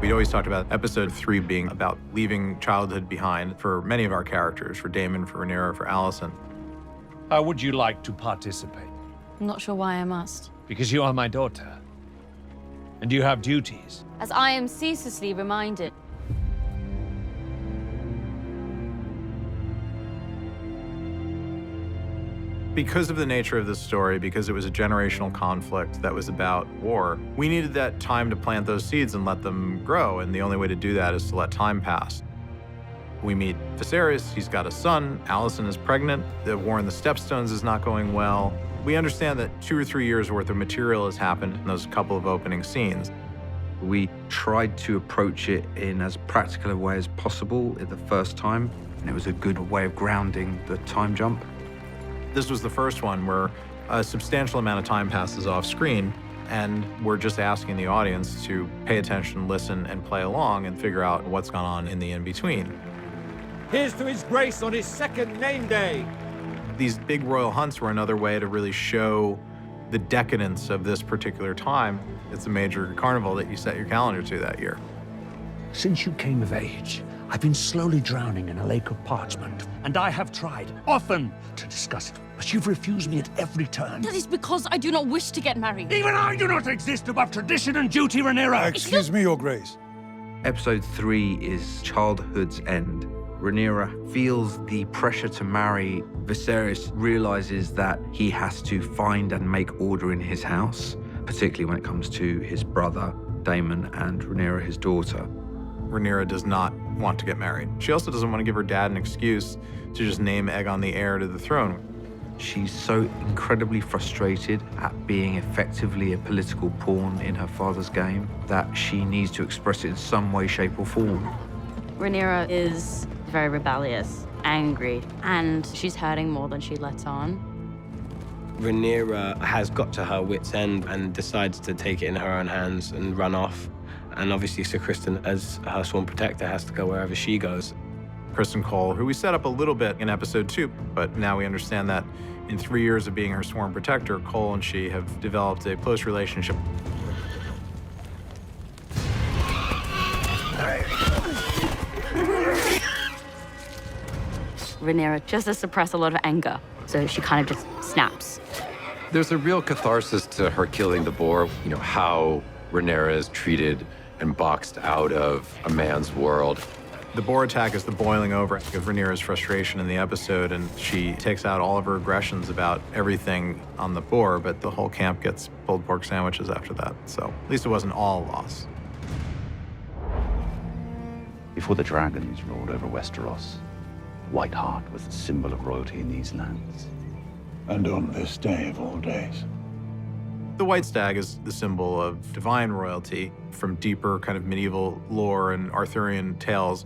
We always talked about episode 3 being about leaving childhood behind for many of our characters, for Daemon, for Rhaenyra, for Alicent. How would you like to participate? I'm not sure why I must. Because you are my daughter. And you have duties. As I am ceaselessly reminded. Because of the nature of this story, because it was a generational conflict that was about war, we needed that time to plant those seeds and let them grow, and the only way to do that is to let time pass. We meet Viserys, he's got a son, Alicent is pregnant, the war in the Stepstones is not going well. We understand that 2 or 3 years worth of material has happened in those couple of opening scenes. We tried to approach it in as practical a way as possible at the first time, and it was a good way of grounding the time jump. This was the first one where a substantial amount of time passes off screen, and we're just asking the audience to pay attention, listen, and play along and figure out what's gone on in the in-between. Here's to His Grace on his second name day. These big royal hunts were another way to really show the decadence of this particular time. It's a major carnival that you set your calendar to that year. Since you came of age, I've been slowly drowning in a lake of parchment, and I have tried, often, to discuss it, but you've refused me at every turn. That is because I do not wish to get married. Even I do not exist above tradition and duty, Rhaenyra! Excuse me, Your Grace. Episode 3 is childhood's end. Rhaenyra feels the pressure to marry. Viserys realizes that he has to find and make order in his house, particularly when it comes to his brother, Daemon, and Rhaenyra, his daughter. Rhaenyra does not want to get married. She also doesn't want to give her dad an excuse to just name Aegon the heir to the throne. She's so incredibly frustrated at being effectively a political pawn in her father's game that she needs to express it in some way, shape, or form. Rhaenyra is very rebellious, angry, and she's hurting more than she lets on. Rhaenyra has got to her wit's end and decides to take it in her own hands and run off. And obviously Sir Criston, as her sworn protector, has to go wherever she goes. Criston Cole, who we set up a little bit in episode 2, but now we understand that in 3 years of being her sworn protector, Cole and she have developed a close relationship. Rhaenyra just to suppress a lot of anger, so she kind of just snaps. There's a real catharsis to her killing the boar. You know, how Rhaenyra is treated and boxed out of a man's world. The boar attack is the boiling over of Rhaenyra's frustration in the episode, and she takes out all of her aggressions about everything on the boar, but the whole camp gets pulled pork sandwiches after that. So at least it wasn't all loss. Before the dragons ruled over Westeros, White Hart was the symbol of royalty in these lands. And on this day of all days. The white stag is the symbol of divine royalty from deeper kind of medieval lore and Arthurian tales.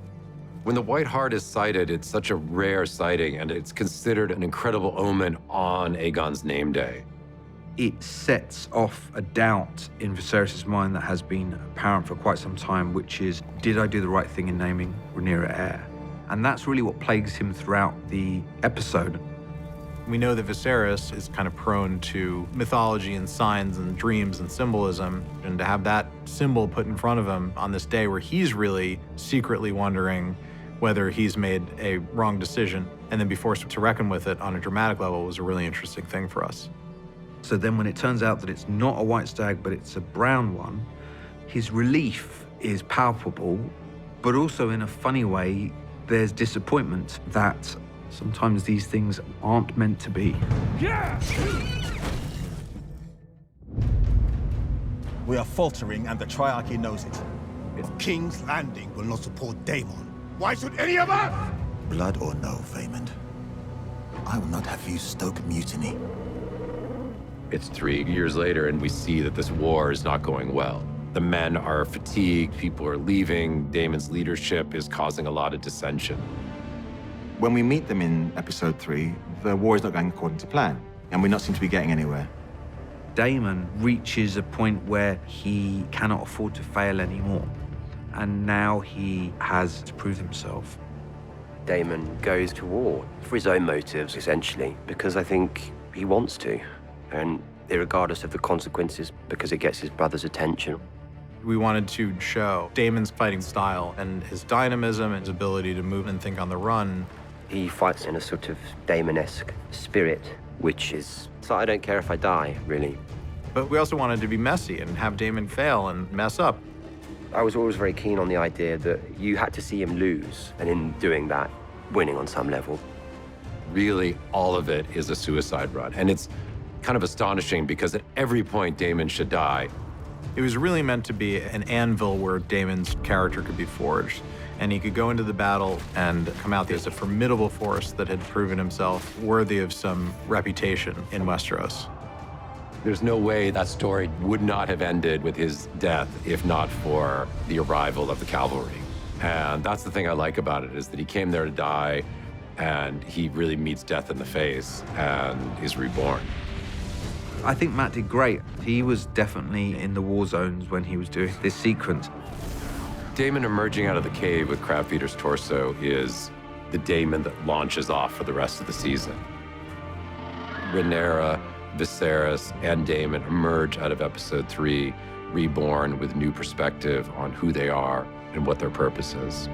When the White Hart is sighted, it's such a rare sighting, and it's considered an incredible omen on Aegon's name day. It sets off a doubt in Viserys' mind that has been apparent for quite some time, which is, did I do the right thing in naming Rhaenyra heir? And that's really what plagues him throughout the episode. We know that Viserys is kind of prone to mythology and signs and dreams and symbolism, and to have that symbol put in front of him on this day where he's really secretly wondering whether he's made a wrong decision and then be forced to reckon with it on a dramatic level was a really interesting thing for us. So then when it turns out that it's not a white stag, but it's a brown one, his relief is palpable, but also in a funny way, there's disappointment that sometimes these things aren't meant to be. Yeah! We are faltering, and the Triarchy knows it. If King's Landing will not support Daemon, why should any of us? Blood or no, Vaemond, I will not have you stoke mutiny. It's 3 years later, and we see that this war is not going well. The men are fatigued, people are leaving, Daemon's leadership is causing a lot of dissension. When we meet them in episode 3, the war is not going according to plan, and we're not seem to be getting anywhere. Daemon reaches a point where he cannot afford to fail anymore, and now he has to prove himself. Daemon goes to war for his own motives, essentially, because I think he wants to, and regardless of the consequences, because it gets his brother's attention. We wanted to show Daemon's fighting style and his dynamism and his ability to move and think on the run. He fights in a sort of Daemon-esque spirit, which is, so I don't care if I die, really. But we also wanted to be messy and have Daemon fail and mess up. I was always very keen on the idea that you had to see him lose, and in doing that, winning on some level. Really, all of it is a suicide run. And it's kind of astonishing because at every point Daemon should die. It was really meant to be an anvil where Daemon's character could be forged, and he could go into the battle and come out as a formidable force that had proven himself worthy of some reputation in Westeros. There's no way that story would not have ended with his death if not for the arrival of the cavalry. And that's the thing I like about it, is that he came there to die, and he really meets death in the face and is reborn. I think Matt did great. He was definitely in the war zones when he was doing this sequence. Daemon emerging out of the cave with Crabfeeder's torso is the Daemon that launches off for the rest of the season. Rhaenyra, Viserys, and Daemon emerge out of episode 3, reborn with new perspective on who they are and what their purpose is.